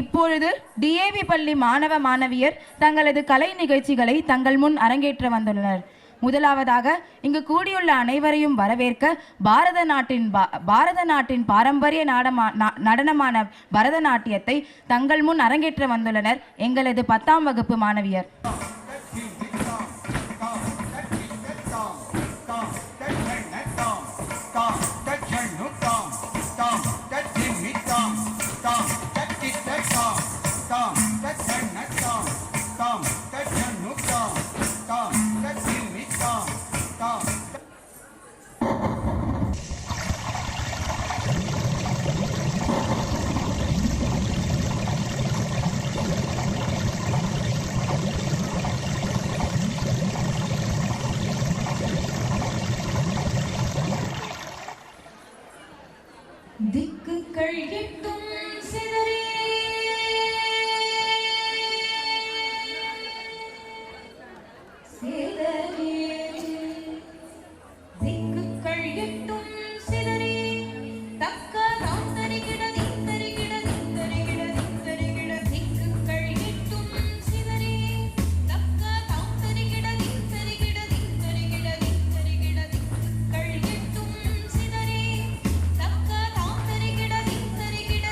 இப்பொழுது டிஏவி பள்ளி மாணவ மாணவியர் தங்களது கலை நிகழ்ச்சிகளை தங்கள் முன் அரங்கேற்ற வந்துள்ளனர். முதலாவதாக இங்கு கூடியுள்ள அனைவரையும் வரவேற்க பாரத நாட்டின் பாரம்பரிய நடனமான பரதநாட்டியத்தை தங்கள் முன் அரங்கேற்ற வந்துள்ளனர் எங்களது 10ஆம் வகுப்பு மாணவியர். திக்குகள் எட்டும் சிதறே சிதறே திக்குகள் எட்டும் சிதறே தக்க தாம் தருகிட திக்கருகிட திக்கருகிட திக்கருகிட திக்குகள் எட்டும் சிதறே தக்க தாம் தருகிட திக்கருகிட திக்கருகிட திக்கருகிட திக்குகள் எட்டும் சிதறே தக்க தாம் தருகிட திக்கருகிட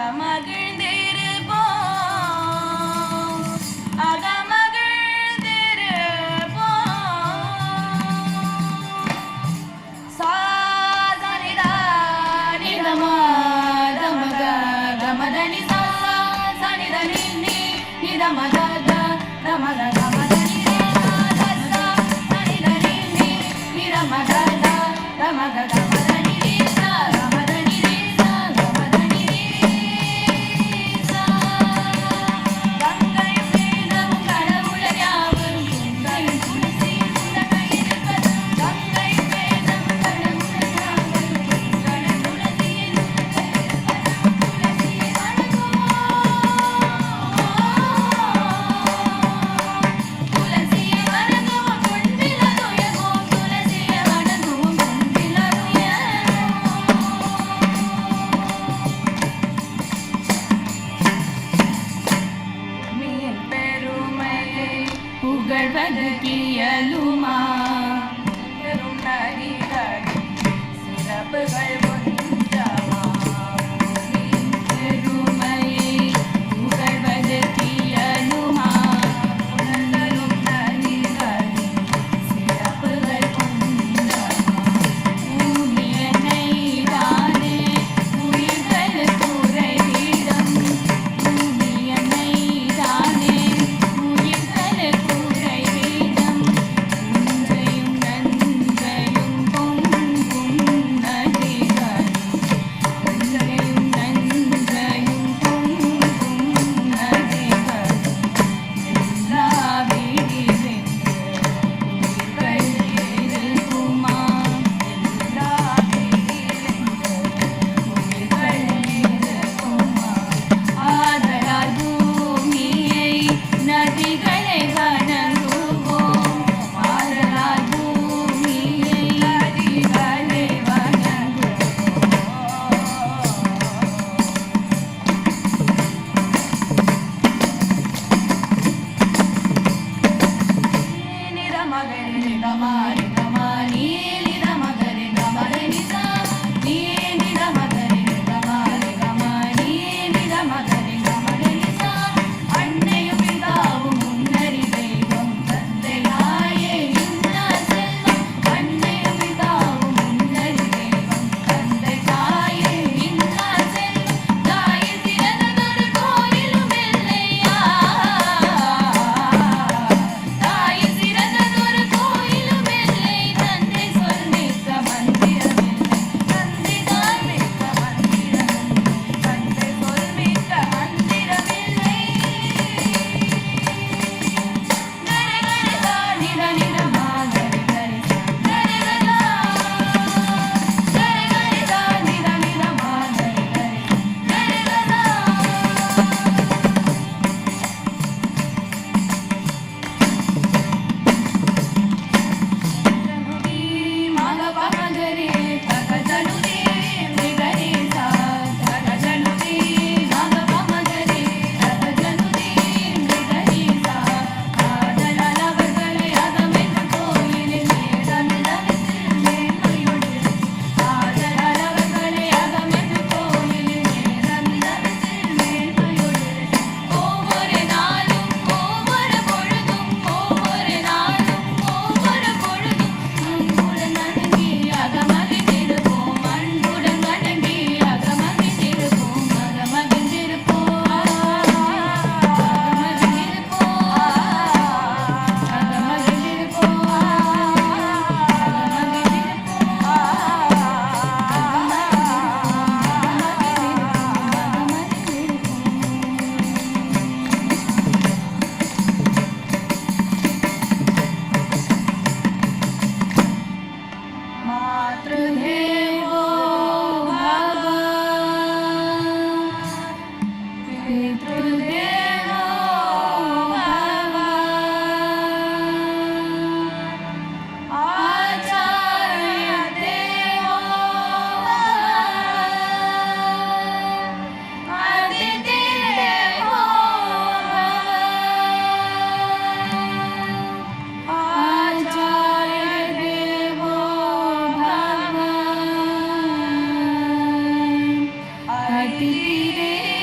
அகமகிழ்ந்திருப்போம் அகமகிழ்ந்திருப்போம் சாதனிதா நிதமா தமக கமதனி சா சனித நின்னி நிதமத தமக கமதனி ரேதா சனித நின்னி நிதமத தமக கமதனி ரேதா கமதனி ரேதா கமதனி ரேதா கங்கை வேதம் கடவுளர் யாவரும் குந்தையும் துளசியும் உலகையிருப்பது கங்கை வேதம் கடவுளர் யாவரும் குந்தன துளசியும் துளசியை வணங்குவோம் துளசியை வணங்குவோம் பொன்பிலருயர்வோம் துளசியை வணங்குவோம் பொன்பிலருயர்வோம் மீன் பெருமையை புகழ்வது கியலுமா பெரும் நரிகளின் சிறப்புகள் ஒன்றமா மீன் பெருமையை புகழ்வது கியலுமா உணர்ந்தரும் நரிகளின் சிறப்புகள் ஒன்றமா பூமியனை தானே உயிர்களுக்கு உறைவிடம் பூமியனை தானே உயிர்களுக்கு உறைவிடம் நஞ்சையும் நஞ்சையும் பொங்கும் நதிகள் நஞ்சையும் நஞ்சையும் பொங்கும் நதிகள் எல்லா வீடிவென்று உயிர்கள் இருக்குமா எல்லா வீடிவென்று உயிர்கள் இருக்குமா ஆதலால் பூமியை நதிகளை வணங்குவோம் ஆதலால் பூமியை நதிகளை வணங்குவோம் நிதமகரி நிதமாரி தமானி நிதமகரி தமரி நிதா நீ நிதமகரி நிதமாரி தமானி நிதமகரி தமரி நிதா அன்னையும் பிதாவும் முன்னறி தெய்வம் தந்தையாயே இன்னா செல்வம் அன்னையும் பிதாவும் முன்னறி தெய்வம் தந்தை தாயே இன்னா செல்வம் தாயை சிறந்ததொரு கோயிலும் இல்லையா தாயை சிறந்ததொரு கோயிலும் இல்லை தந்தை சொல் மிக்க மந்திரமில்லை தந்தை தாய் மிக்க மந்திரமில்லை தந்தை சொல் மிக்க மந்திரமில்லை கரிகரிதா நித நிதமா கரிகரிதா கரிகரிதா கரிகரிதா நித நிதமா கரிகரிதா ஜனுதி மகபமஜரி தகஜனுதி மிகரிசா தகஜனுதி மகபமஜரி தகஜனுதி மிகரிசா ஆதலாலவர்களை அகமென்ற கோயிலில் நேரமிழவிசில் மேன்மையோடு ஆதலாலவர்களை அகமென்ற கோயிலில் நேரமிழவிசில் மேன்மையோடு ஒவ்வொரு நாளும் ஒவ்வொரு பொழுதும் ஒவ்வொரு நாளும் ஒவ்வொரு பொழுதும் அன்புடன் வணங்கி அகமகிழ்ந்திருப்போம் அன்புடன் வணங்கி அகமகிழ்ந்திருப்போம் அகமகிழ்ந்திருப்போம் मातृदेवो भव पितृदेवो भव आचार्य देवो भव अतिथि देवो भव आचार्य देवो भव अतिथि देवो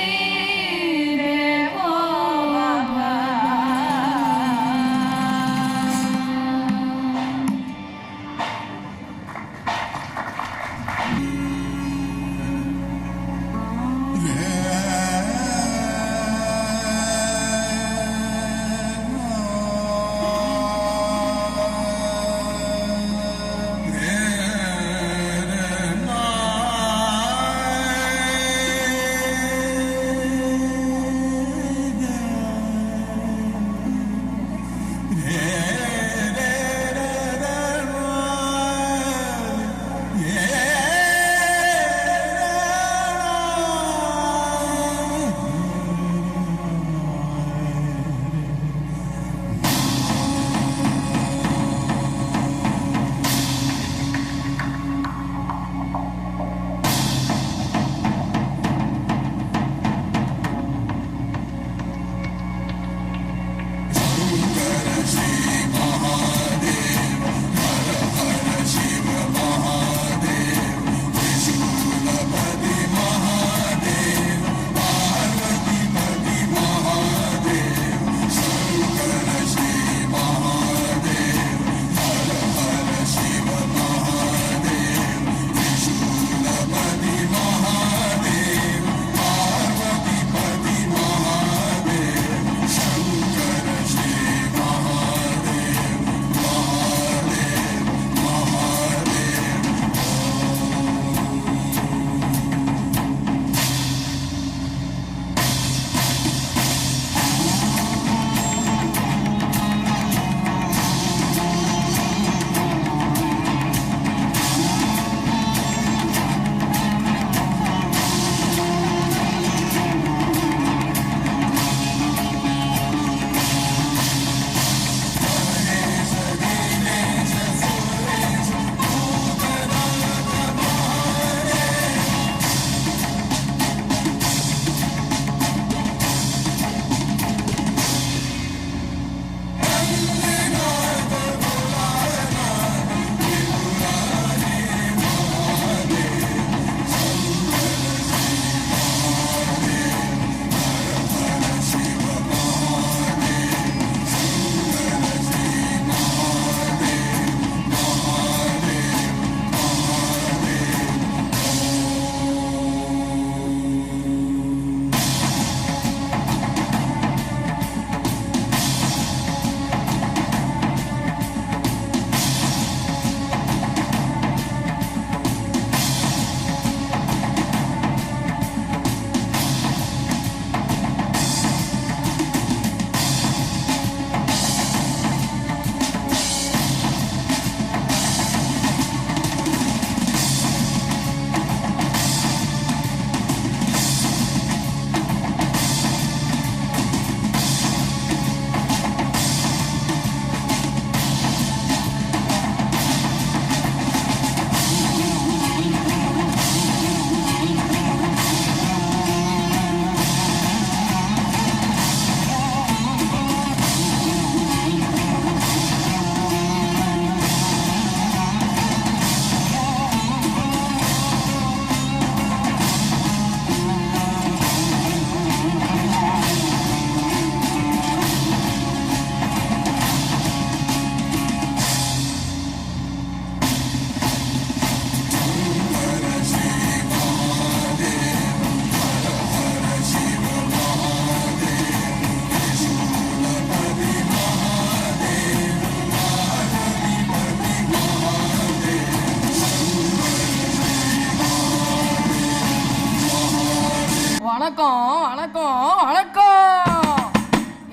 வணக்கம் வணக்கம்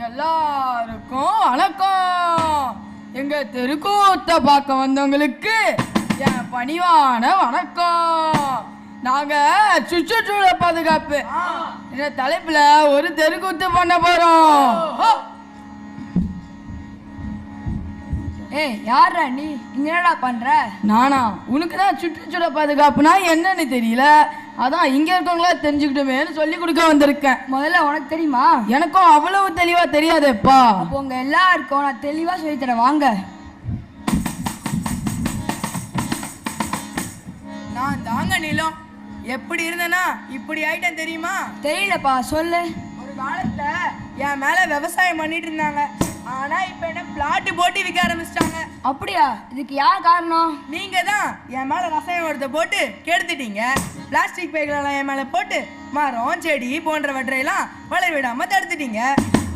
எல்லாருக்கும் வணக்கம். எங்க தெருக்கூத்த பார்க்க வந்தவங்களுக்கு என் பணிவான வணக்கம். நாங்க சுற்றுச்சூழல் பாதுகாப்பு இந்த தலைப்புல ஒரு தெருக்கூத்து பண்ண போறோம். ஏய் யாரா நீ இங்க என்னடா பண்ற? நானா? உனக்கு தான் சுற்றுச்சூழல் பாதுகாப்புனா என்னன்னு தெரியல, அதான் இங்க இருக்கவங்களா தெரிஞ்சுக்கிட்டோமேனு சொல்லி கொடுக்க வந்திருக்கேன். முதல்ல உனக்கு தெரியுமா? எனக்கும் அவ்வளவு தெளிவா தெரியாதேப்பா. அப்போ உங்க எல்லாருக்கும் நான் தெளிவா சொல்லித்தரேன் வாங்க. நான் தாங்க நிலம் எப்படி இருந்தேன்னா இப்படி ஆயிட்டேன் தெரியுமா? தெரியலப்பா சொல்லு. ஒரு காலத்துல என் மேல விவசாயம் பண்ணிட்டு இருந்தாங்க, ஆனா இப்ப என்ன பிளாட் போட்டு விற்க ஆரம்பிச்சிட்டாங்க. அப்படியா? இதுக்கு யார் காரணம்? நீங்க தான் என் மேல ரசாயன உரத்தை போட்டு கெடுத்துட்டீங்க. பிளாஸ்டிக் பைகளெல்லாம் என் மேல போட்டு மரம் செடி போன்றவற்றையெல்லாம் வளர விடாம தடுத்துட்டீங்க.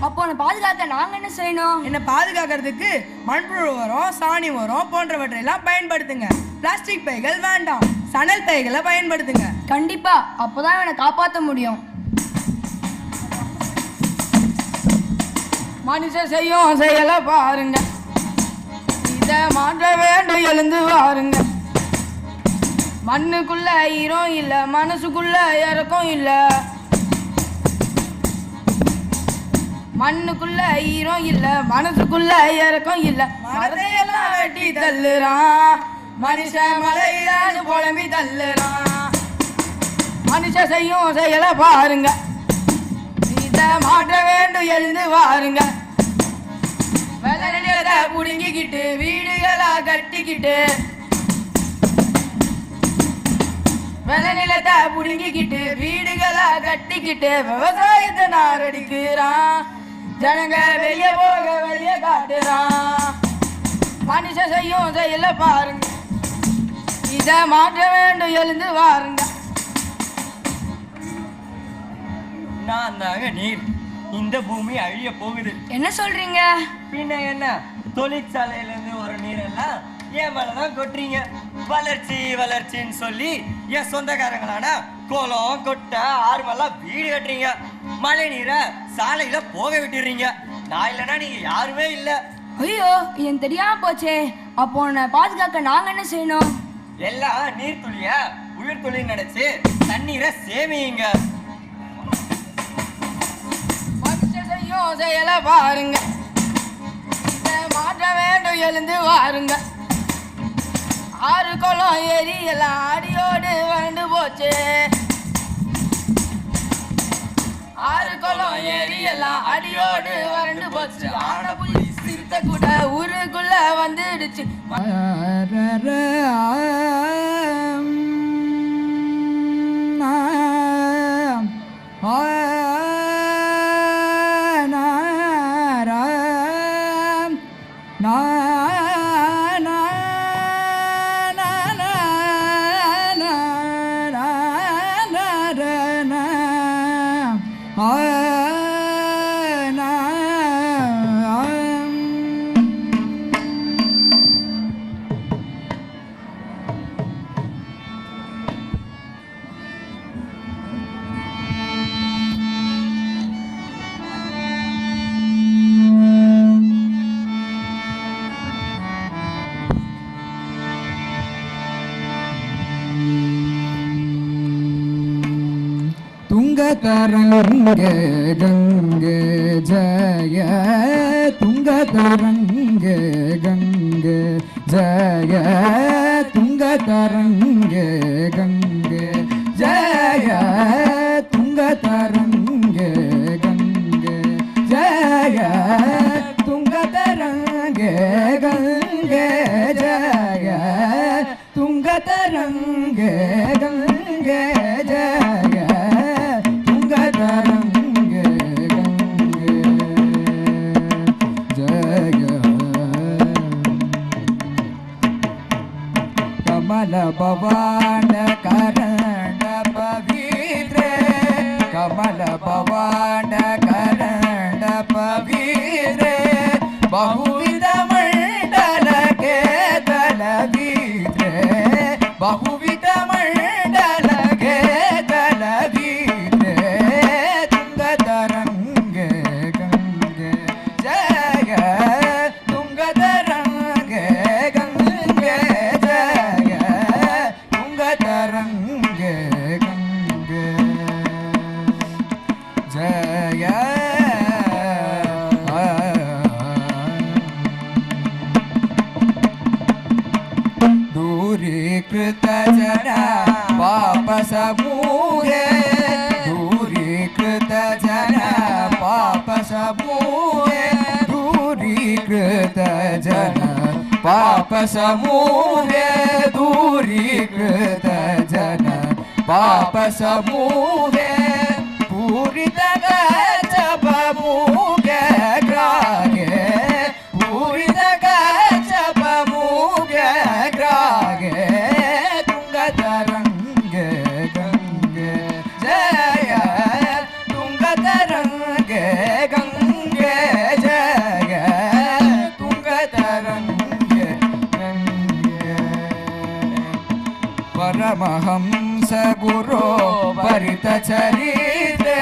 அப்போ உன்னை பாதுகாக்க நாங்க என்ன செய்யணும்? என்ன பாதுகாக்கிறதுக்கு மண்புழு உரம் சாணி உரம் போன்றவற்றையெல்லாம் பயன்படுத்துங்க. பிளாஸ்டிக் பைகள் வேண்டாம், சணல் பைகளை பயன்படுத்துங்க. கண்டிப்பா, அப்போதான் இவனை காப்பாற்ற முடியும். மனுஷன் செய்யும் செயலை பாருங்க, இதை மாற்ற வேண்டும் எழுந்து வாருங்க. மண்ணுக்குள்ள ஈரம் இல்ல, மனசுக்குள்ள இறக்கம் இல்ல. மண்ணுக்குள்ள ஈரம் இல்ல, மனசுக்குள்ள இறக்கம் இல்ல. மரத்தையெல்லாம் வெட்டி தள்ளுறான் மனுஷன், மலையிலான்னு புலம்பி தள்ளுறான். மனுஷன் செய்யும் செயலை பாருங்க, இதை மாற்ற வேண்டும் எழுந்து வாருங்க. வெள்ள நிலத்தை புடுங்கிக்கிட்டு வீடுகளா கட்டிக்கிட்டு, வெள்ள நிலத்தை புடுங்கிக்கிட்டு வீடுகளா கட்டிக்கிட்டு விவசாயத்தை நாரடிக்கிறான். ஜனங்க வெளியே போக வெளியே காட்டுறான். மனுஷன் செய்யும் செயல பாருங்க, இதை மாற்ற வேண்டும் எழுந்து வாருங்க. நான் தாங்க நீர். இந்த பூமி அழிய போகுது. என்ன சொல்றீங்க? பின்ன என்ன, தொழிற்சாலையிலேருந்து ஒரு நீரெல்லாம் என் மேலதான் கொட்டுறீங்க. வளர்ச்சி வளர்ச்சின்னு சொல்லி என் சொந்தக்காரங்களான குளம் கொட்டை ஆறுமெல்லாம் வீடு கட்டுறீங்க. மழை நீரை சாலையில போக விட்டுறீங்க. நான் இல்லைன்னா நீங்க யாருமே இல்லை. ஐயோ, இது தெரியாம போச்சே. அப்போ உன்னை பாதுகாக்க நாங்க என்ன செய்யணும்? எல்லாம் நீர் துளிய உயிர் துளி நினைச்சு தண்ணீரை சேமியுங்க. மனுஷன் செய்யும் செயலை பாருங்க, இதை மாற்ற வேண்டும் எழுந்து வாருங்க. ஆறு குளம் ஏரி எல்லாம் அடியோடு வறண்டு போச்சு. ஆறு குளம் ஏரி எல்லாம் அடியோடு வறண்டு போச்சு. ஆன புலி சிறுத்தை கூட ஊருக்குள்ள வந்துடுச்சு. तुंगतरंगे गंगे जय, तुंगतरंगे गंगे जय, तुंगतरंगे गंगे जय, तुंगतरंगे गंगे जय, तुंगतरंगे गंगे जय, तुंगतरंगे गंगे जय, तुंगतरंगे गंगे जय। कमल भवान करण पवित्र, कमल भवान करण पवित्र, बहुविध मंडल के दलवीत्र, बहुविध मंडल के दलवीत्र, तुंगतरंगे दूरीकृत जन पाप समूहे दूरीकृत जन पाप समूहे दूरीकृत जन पाप समूहे दूरीकृत जन पाप समूहे पूरित गजब मुगे ग्रागे पूरित गजब मुगे ग्रागे तुंगतरंगे गंगे जय तुंगतरंगे गंगे जय तुंगतरंगे गंगे परमहंस गुरो परित चरित्रे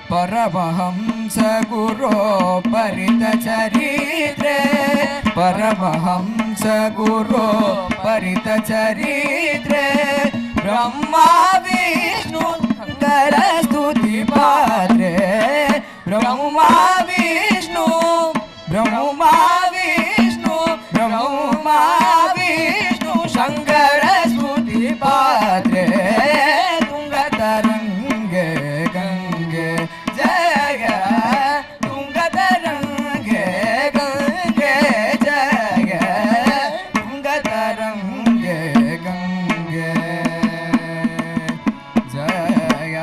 परमहंस गुरो परित चरित्रे परमहंस गुरो परित चरित्रे ब्रह्मा विष्णु शंकर स्तुति पात्रे ब्रह्मा विष्णु ब्रह्मा विष्णु ब्रह्मा विष्णु शंकर स्तुति पात्रे तुंगतरंगे गंगे जय तुंगतरंगे गंगे जय तुंगतरंगे गंगे जय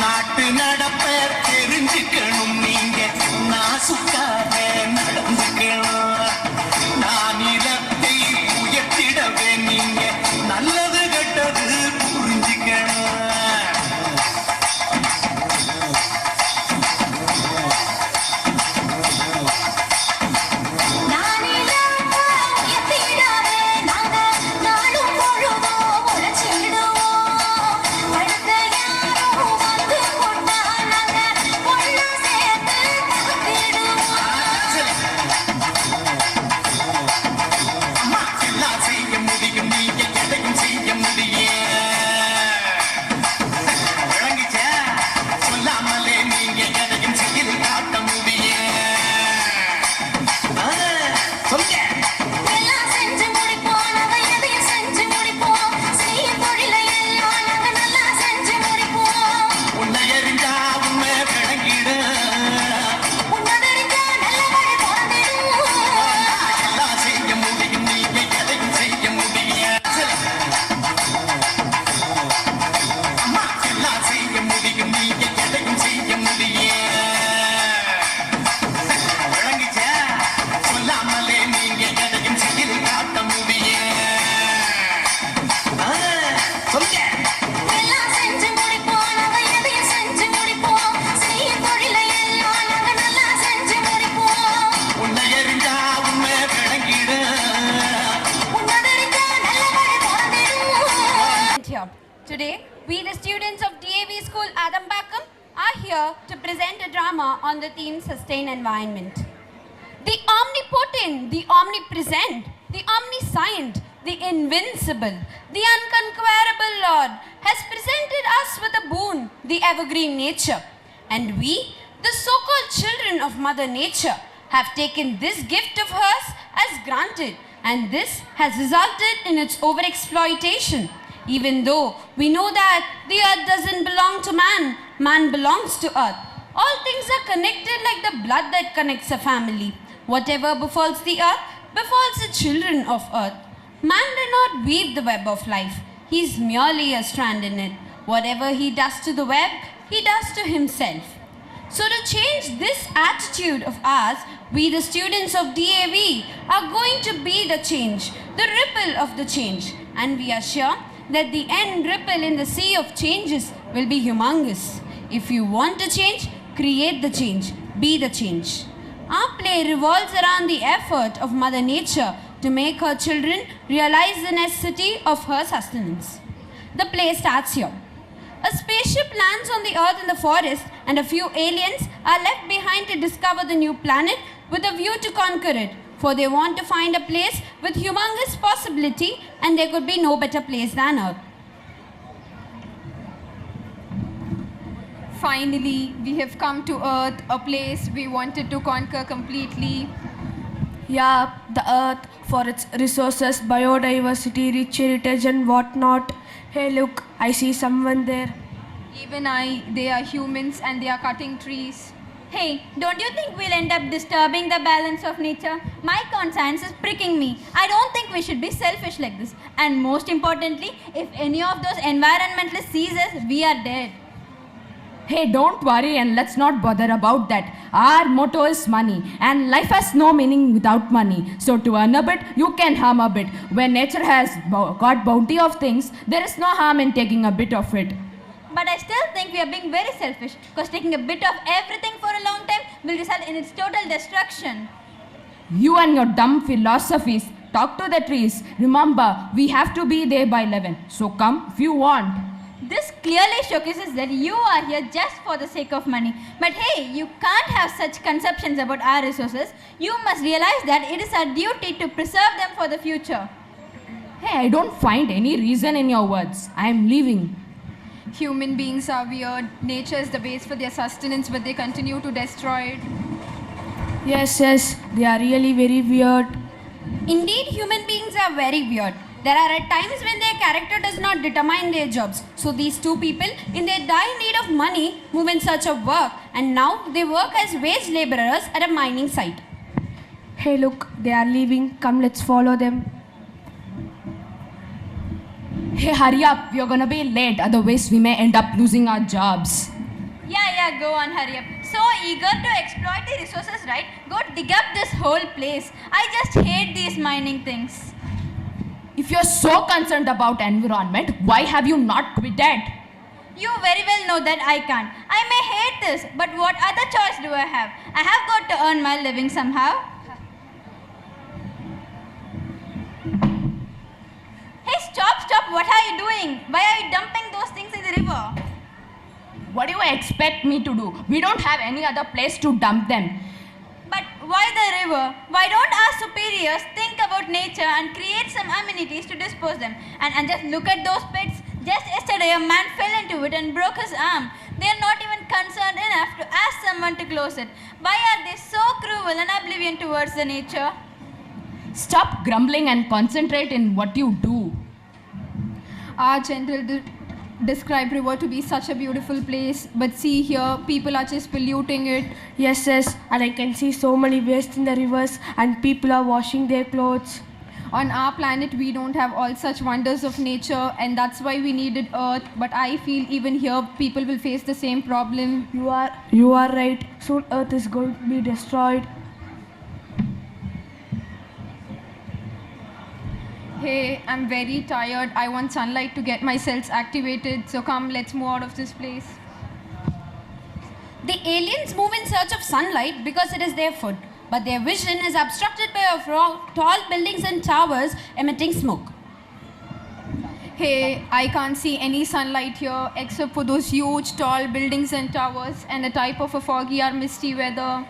நாட்டு நடப்ப தெரிஞ்சுக்கணும் நீங்க நாசுக்காக நடந்துக்கணும் நானிலத்தை உயர்த்திடவே நீங்க நல்லது கெட்டது புரிஞ்சுக்கணும் நானிலத்தை உயர்த்திடவே நாங்க நாடும் பொழுதும் Today, we the students of DAV School Adambakam are here to present a drama on the theme Sustain Environment. The omnipotent, the omnipresent, the omniscient, the invincible, the unconquerable Lord has presented us with a boon, the evergreen nature. And we, the so-called children of Mother Nature, have taken this gift of hers as granted, and this has resulted in its overexploitation. Even though we know that the earth doesn't belong to man, man belongs to earth. All things are connected like the blood that connects a family. Whatever befalls the earth, befalls the children of earth. Man did not weave the web of life. He is merely a strand in it. Whatever he does to the web, he does to himself. So to change this attitude of ours, we the students of DAV are going to be the change, the ripple of the change. And we are sure that the end ripple in the sea of changes will be humongous. If you want to change, create the change, be the change. Our play revolves around the effort of Mother Nature to make her children realize the necessity of her sustenance. The play starts here. A spaceship lands on the earth in the forest, and a few aliens are left behind to discover the new planet with a view to conquer it, for they want to find a place with humongous possibility, and there could be no better place than Earth. Finally, we have come to Earth, a place we wanted to conquer completely. Yeah, the earth for its resources, biodiversity, rich heritage and whatnot. Hey look, I see someone there. Even they are humans and they are cutting trees. Hey, don't you think we'll end up disturbing the balance of nature? My conscience is pricking me. I don't think we should be selfish like this. And most importantly, if any of those environmentalists sees us, we are dead. Hey, don't worry and let's not bother about that. Our motto is money, and life has no meaning without money. So to earn a bit, you can harm a bit. When nature has got bounty of things, there is no harm in taking a bit of it. But I still think we are being very selfish, because taking a bit of everything for a long time will result in its total destruction. You and your dumb philosophies. Talk to the trees. Remember, we have to be there by 11. So come if you want. This clearly showcases that you are here just for the sake of money. But hey, you can't have such conceptions about our resources. You must realize that it is our duty to preserve them for the future. Hey, I don't find any reason in your words. I am leaving. Human beings are weird. Nature is the base for their sustenance, but they continue to destroy it. Yes, they are really very weird. Indeed, human beings are very weird. There are at times when their character does not determine their jobs. So these two people, in their dire need of money, move in search of work, and now they work as wage laborers at a mining site. Hey look, they are leaving. Come, let's follow them. Hey, hurry up. We are gonna be late. Otherwise, we may end up losing our jobs. Yeah, go on, hurry up. So eager to exploit the resources, right? Go dig up this whole place. I just hate these mining things. If you're so concerned about environment, why have you not quitted? You very well know that I can't. I may hate this, but what other choice do I have? I have got to earn my living somehow. Hey, stop, what are you doing? Why are you dumping those things in the river? What do you expect me to do? We don't have any other place to dump them. But why the river? Why don't our superiors think about nature and create some amenities to dispose them? And just look at those pits. Just yesterday a man fell into it and broke his arm. They are not even concerned enough to ask someone to close it. Why are they so cruel and oblivion towards the nature? Stop grumbling and concentrate in what you do. Our general describe river to be such a beautiful place, but see here, people are just polluting it. Yes, and I can see so many waste in the rivers and people are washing their clothes. On our planet, we don't have all such wonders of nature, and that's why we needed Earth. But I feel even here, people will face the same problem. You are right. Soon Earth is going to be destroyed. Hey, I'm very tired. I want sunlight to get my cells activated. So come, let's move out of this place. The aliens move in search of sunlight because it is their food. But their vision is obstructed by tall buildings and towers emitting smoke. Hey, I can't see any sunlight here except for those huge tall buildings and towers and a type of a foggy or misty weather.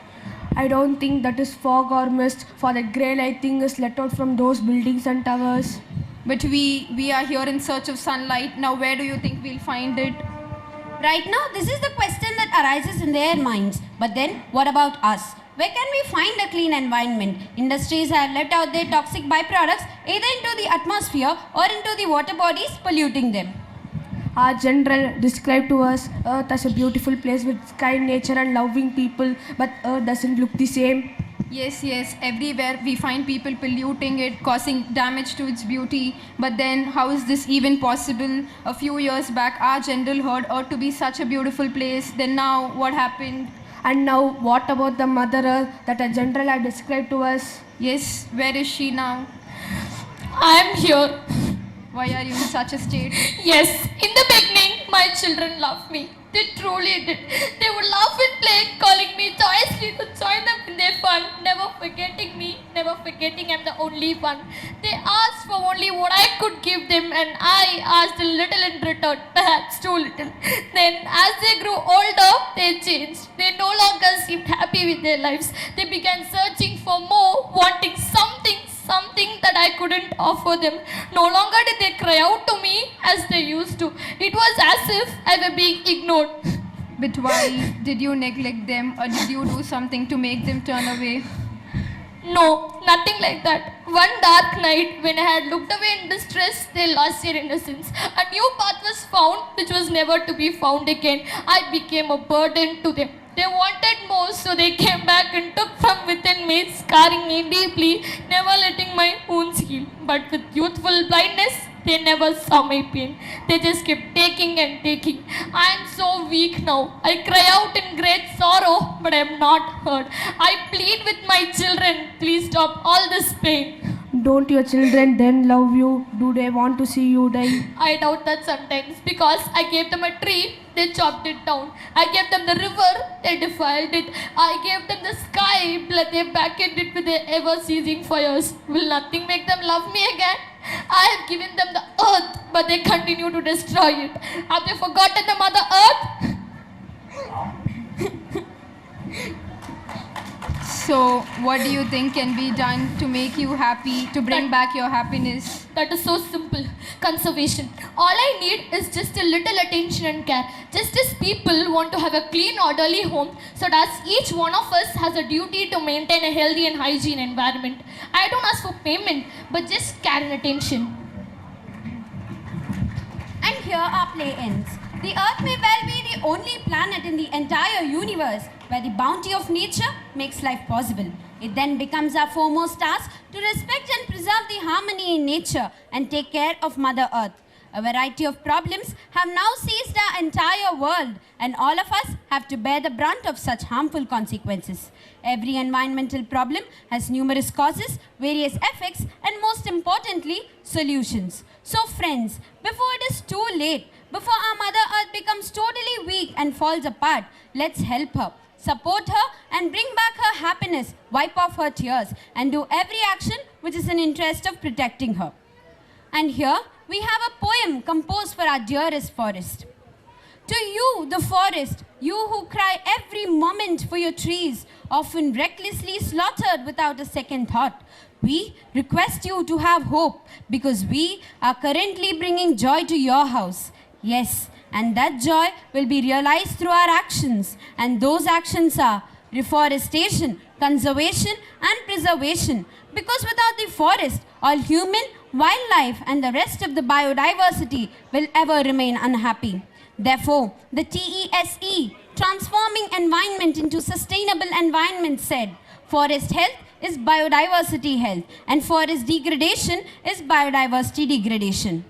I don't think that is fog or mist, for that grey light thing is let out from those buildings and towers. But we are here in search of sunlight. Now where do you think we'll find it? Right now, this is the question that arises in their minds. But then, what about us? Where can we find a clean environment? Industries have let out their toxic byproducts either into the atmosphere or into the water bodies, polluting them. Our general described to us Earth as a beautiful place with kind nature and loving people, but Earth doesn't look the same. Yes, everywhere we find people polluting it, causing damage to its beauty. But then, how is this even possible? A few years back, our general heard Earth to be such a beautiful place. Then now, what happened? And now, what about the Mother Earth that a general had described to us? Yes, where is she now? I am here. Why are you in such a state? Yes, in the beginning, my children loved me. They truly did. They would laugh and play, calling me joyously to join them in their fun, never forgetting me, never forgetting I'm the only one. They asked for only what I could give them, and I asked a little in return, perhaps too little. Then, as they grew older, they changed. They no longer seemed happy with their lives. They began searching for more, wanting something that I couldn't offer them. No longer did they cry out to me as they used to. It was as if I were being ignored. But why did you neglect them, or did you do something to make them turn away? No, nothing like that. One dark night, when I had looked away in distress, they lost their innocence. A new path was found, which was never to be found again. I became a burden to them. They wanted more, so they came back and took from within me, scarring me deeply, never letting my wounds heal. But with youthful blindness, they never saw my pain. They just kept taking and taking. I am so weak now. I cry out in great sorrow, but I am not heard. I plead with my children, please stop all this pain. Don't your children then love you? Do they want to see you die? I doubt that sometimes, because I gave them a tree, they chopped it down. I gave them the river, they defiled it. I gave them the sky, but they blackened it with their ever-ceasing fires. Will nothing make them love me again? I have given them the earth, but they continue to destroy it. Have they forgotten the Mother Earth? So, what do you think can be done to make you happy, to bring back your happiness? That is so simple. Conservation. All I need is just a little attention and care. Just as people want to have a clean, orderly home, so does each one of us has a duty to maintain a healthy and hygiene environment. I don't ask for payment, but just care and attention. And here our play ends. The Earth may well be the only planet in the entire universe where the bounty of nature makes life possible. It then becomes our foremost task to respect and preserve the harmony in nature and take care of Mother Earth. A variety of problems have now seized our entire world, and all of us have to bear the brunt of such harmful consequences. Every environmental problem has numerous causes, various effects, and most importantly, solutions. So friends, before it is too late, before our Mother Earth becomes totally weak and falls apart, let's help her, support her, and bring back her happiness, wipe off her tears, and do every action which is in interest of protecting her. And here we have a poem composed for our dearest forest. To you, the forest, you who cry every moment for your trees, often recklessly slaughtered without a second thought, we request you to have hope, because we are currently bringing joy to your house. Yes, and that joy will be realized through our actions, and those actions are reforestation, conservation, and preservation. Because without the forest, all human, wildlife, and the rest of the biodiversity will ever remain unhappy. Therefore, the TESE, Transforming Environment into Sustainable Environment, said, forest health is biodiversity health, and forest degradation is biodiversity degradation.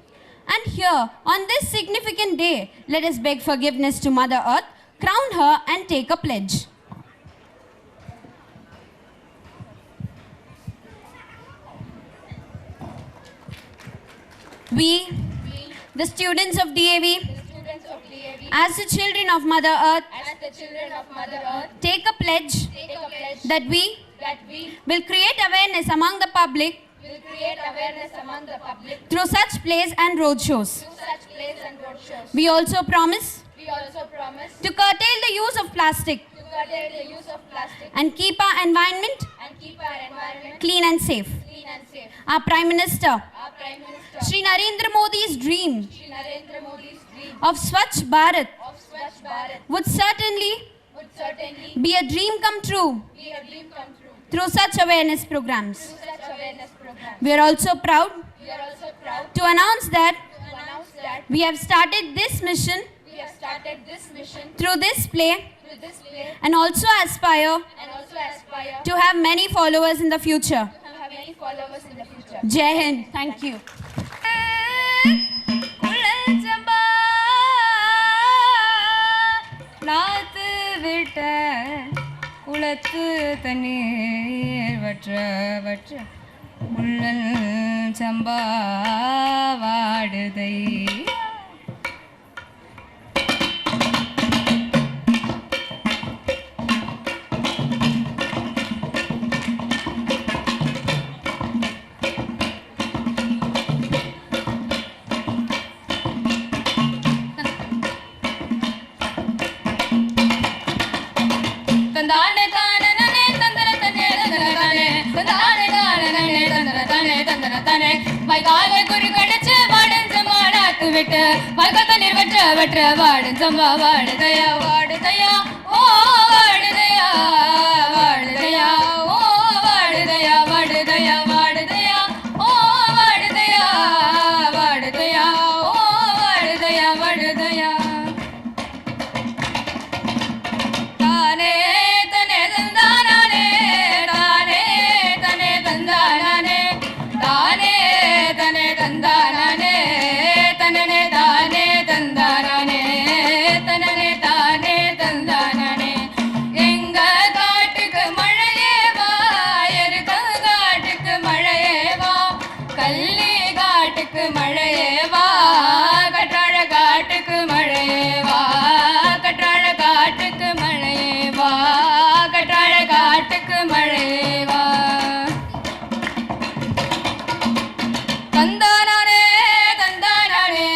And here, on this significant day, let us beg forgiveness to Mother Earth, crown her, and take a pledge. We, the students of DAV, as the children of Mother Earth, take a pledge that we will create awareness among the public will create awareness among the public through such plays and roadshows. We also promise to curtail the use of plastic and keep our environment clean and safe. Our Prime Minister, Shri Narendra Modi's dream of Swachh Bharat would certainly be a dream come true through such awareness programs. We are also proud to announce that we have started this mission through this play and also aspire to have many followers in the future. Jai Hind. Thank you. நாத்து விட்ட குளத்து தண்ணீர் வற்ற வற்ற உள்ளல் சம்பா வாடுதை. தந்தானே தானே தந்தன தனே தந்தன தானே தந்தானே தானே தந்தன தானே வைகால குரு கடிச்சு வாடன் சமாடாத்து விட்டு வைகால நீர் வற்ற வற்ற வாடன் சம்பா வாடுதையா வாடுதையா ஓ வாடுதையா வாடுதையா ஓ வாடுதையா வாடுதையா வாடுதையா ஓ வாடுதையா வாடுதையா ஓ வாடுதையா வாடுதையா. தானே தனே தந்தானே தானே தனே தந்தானே தானே தனே தந்தானே தனனே தானே தந்தானே தனனே தானே தந்தானே. எங்க காட்டுக்கு மழையே வா எருக்க காட்டுக்கு மழையே வா கள்ளி காட்டுக்கு மழையே வா கற்றாழ காட்டுக்கு மழையே வா கற்றாழ காட்டுக்கு மழையே வா கற்றாழ காட்டுக்கு மழையே வா. தந்தானே தந்தானே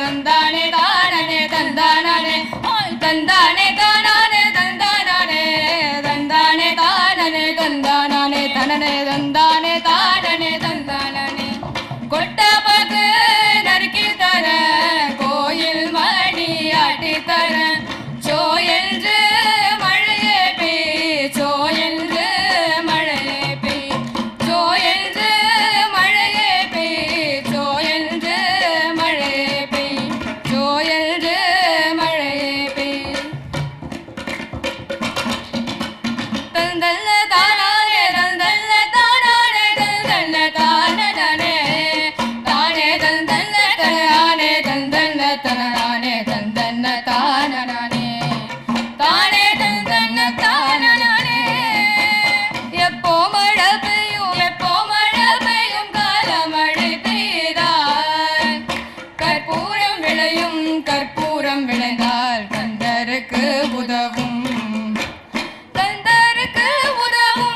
தந்தானே தானே தந்தானே தந்தானே தானே தந்தானே தந்தானே தானே தந்தானே தனனே தந்தானே தானே தந்தானே. கொட்டப்பாக்கு நறுக்கி தர கோயில் மணி ஆட்டி தர சோ என்று மழையே பெய் சோ என்று மழையே பெய் சோ என்று மழையே பெய் சோ என்று மழையே பெய் சோ என்று மழையே பெய். தந்தல்ல தானே தந்தல்ல தானே தந்தல்ல தானே தானே தந்தல்ல தானே தந்தல்ல தானே தந்தல்ல தானே தானே தந்தல்ல தானே. எப்போ மழை பெய்யும் கால மழை பெய்தால் கற்பூரம் விளையும் கற்பூரம் விளைந்தால் கந்தருக்கு உதவும் கந்தருக்கு உதவும்.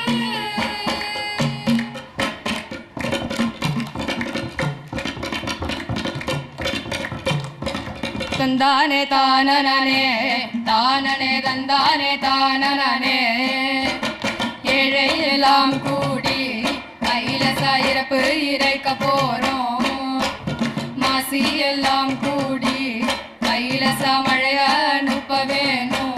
தந்தானே தானனே தானனே தந்தானே தானனே. ஏழை எல்லாம் கூடி கைலச இறப்பு இறைக்க போறோம் மாசி எல்லாம் கூடி கைலச மழைய அனுப்ப வேணும்.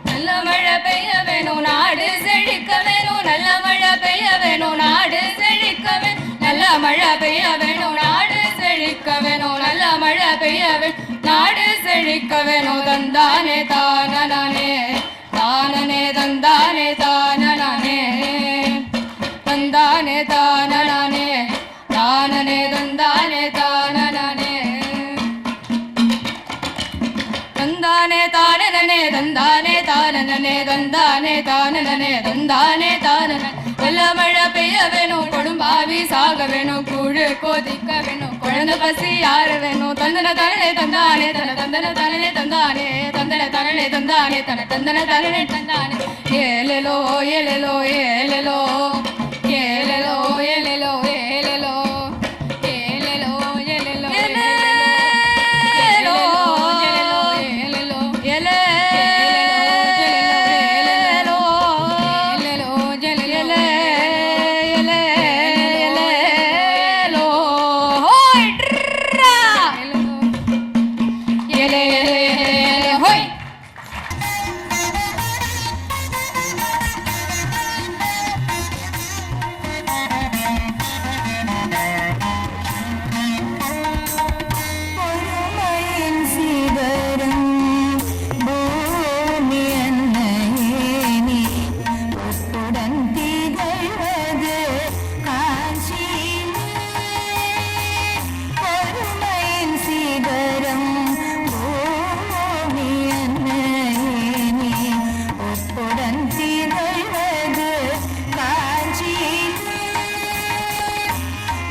நல்ல மழை பெய்ய வேணும் நாடு செழிக்க வேணும் நல்ல மழை பெய்ய வேணும் நாடு செழிக்க வேணும் நல்ல மழை பெய்ய வேணும் நாடு செழிக்க வேணும் நல்ல மழை பெய்ய வேணும் நாடு செழிக்க வேணும். தந்தானே தானனே தானனே தந்தானே தானனே தந்தானே தானனே தானனே தந்தானே தானனே தந்தானே தானனே தந்தானே தானனே தந்தானே தானனே தந்தானே தானனே. நல்ல மழை பெய்ய வேணும் கொடும்பாவி சாக வேணும் கூழு கொதிக்க வேணும் குழந்தை பசி யார வேணும். தந்தன தானே தந்தானே தன தந்தன தானே தந்தானே தந்தன தானே தந்தானே தன தந்தன தானே தந்தானே. ஏலெலோ ஏலெலோ ஏலெலோ ஏலலோ ஏலலோ ஏலலோ ஏலலோ ஏலலோ பொறுமையின் சிகரம் பூமி அன்னையே நீ உப்புடன் திகழ்வது காஞ்சியிலே. பொறுமையின் சிகரம் பூமி அன்னையே நீ உப்புடன் திகழ்வது காஞ்சியிலே.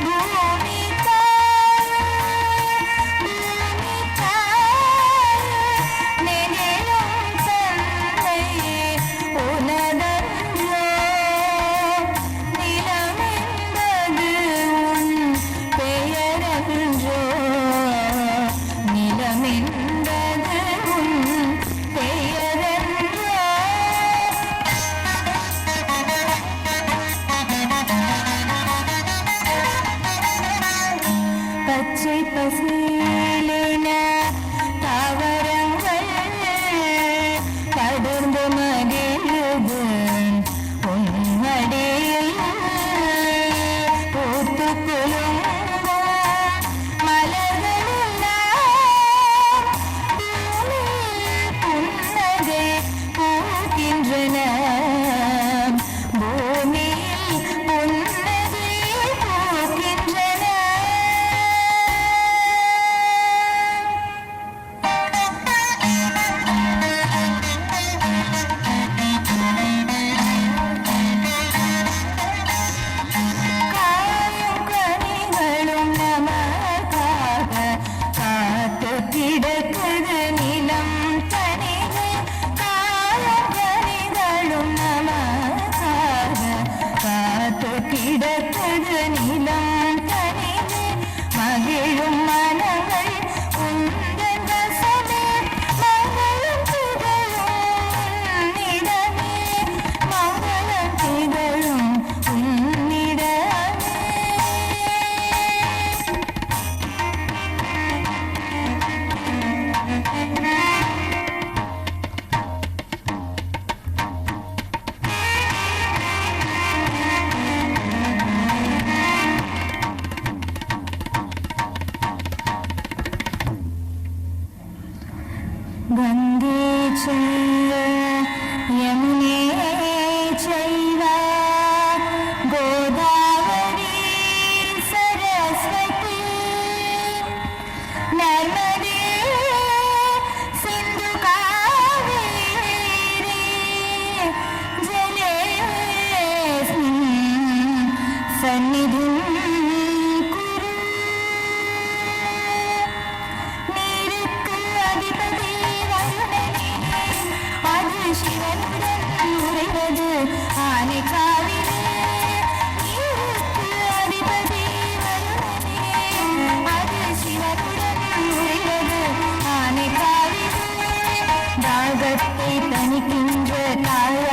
பூமி பச்சை பசேலின தாவரங்கள் படர்ந்து மகிழுது உன்மடியில் பூத்து குலுங்கும் மலர்களெல்லாம் பூமியில் புன்னகை பூக்கின்றன. பூமியில் புன்னகை பூக்கின்றன. காயும் கனிகளும் நமக்காக காத்து கிடக்குது நிலம் தனிலே. காயும் கனிகளும் நமக்காக காத்து கிடக்குது நிலம் தனிலே. மகிழும் மனங்கள் உந்தன் வசமே மங்களம் திகழும் உன்னிடமே. மங்களம் திகழும் உன்னிடமே. गंगे चैव यमुने चैव गोदावरी सरस्वती नर्मदे सिंधु कावेरी जलेस्मिन् सन्निधिं कुरु. நீருக்கு அதிபதி வருணனே அது சிவனுடன் உறைவது ஆனைக்காவிலே. நீருக்கு அதிபதி வருணனே அது சிவனுடன் உறைவது ஆனைக்காவிலே. தாகத்தை தணிக்கின்ற தாழ